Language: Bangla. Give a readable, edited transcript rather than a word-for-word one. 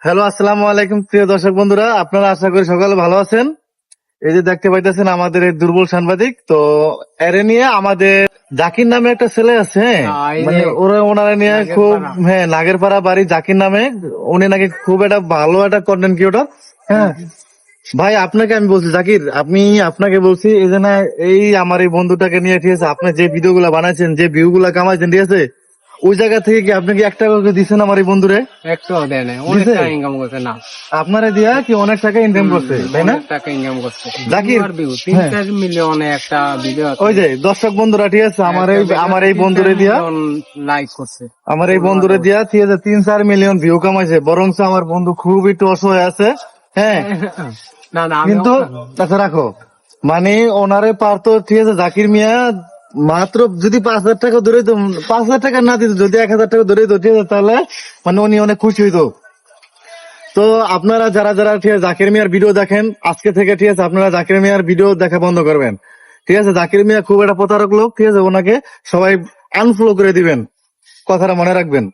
হ্যালো, আসসালামু আলাইকুম প্রিয় দর্শক বন্ধুরা, আপনারা আশা করি সকালে ভালো আছেন। এই যে দেখতে পাইতেছেন আমাদের এই দুর্বল সাংবাদিক, তো এরে নিয়ে আমাদের জাকির নামে একটা ছেলে আছে, হ্যাঁ, এই মানে যে ওনারা নিয়ে খুব, নাগেরপাড়া। হ্যাঁ, নাগেরপাড়া বাড়ি জাকির নামে। উনি নাকি খুব একটা ভালো একটা কন্টেন্ট ক্রিয়েটর। হ্যাঁ ভাই, আপনাকে আমি বলছি জাকির, আপনাকে বলছি এই যে না, এই আমার এই বন্ধুটাকে নিয়ে, ঠিক আছে, আপনি যে ভিডিও গুলা বানাইছেন, যে ভিউ গুলা কামাইছেন, ঠিক আছে, ওই জায়গা থেকে কি আপনি কি একটা করে দিচ্ছেন আমার এই বন্ধুরে? একটাও দেয় না, অনেক দিছে? টাকা ইনকাম করছে না। আপনারে দিয়া কি অনেক টাকা ইনকাম করছে, তাই না? অনেক টাকা ইনকাম করছে। জাকির, ভিউ হ্যাঁ, 3-4 মিলিয়নে একটা ভিডিও আছে। ওই যে দর্শক বন্ধুরা, ঠিক আছে, আমার এই বন্ধুরে দিয়া, লাইক করছে। আমার এই বন্ধুরে দিয়া, ঠিক আছে, 3-4 মিলিয়ন ভিউ কামাইছে। বরং আমার বন্ধু খুব একটু অসহায় আছে, হ্যাঁ। না না, আমি কিন্তু আচ্ছা রাখো, মানে ওনারে পারতো, ঠিক আছে, জাকির মিয়া মাত্র যদি 5,000 টাকা ধরে দিত, 5,000 টাকা না দিত, যদি 1,000 টাকা ধরে দিত, ঠিক আছে, তাহলে মানে উনি অনেক খুশি হইতো। তো আপনারা যারা যারা, ঠিক আছে, জাকির মিয়ার ভিডিও দেখেন, আজকে থেকে, ঠিক আছে, আপনারা জাকির মিয়ার ভিডিও দেখা বন্ধ করবেন। ঠিক আছে, জাকির মিয়া খুব একটা প্রতারক লোক, ঠিক আছে, ওনাকে সবাই আনফলো করে দিবেন, কথাটা মনে রাখবেন।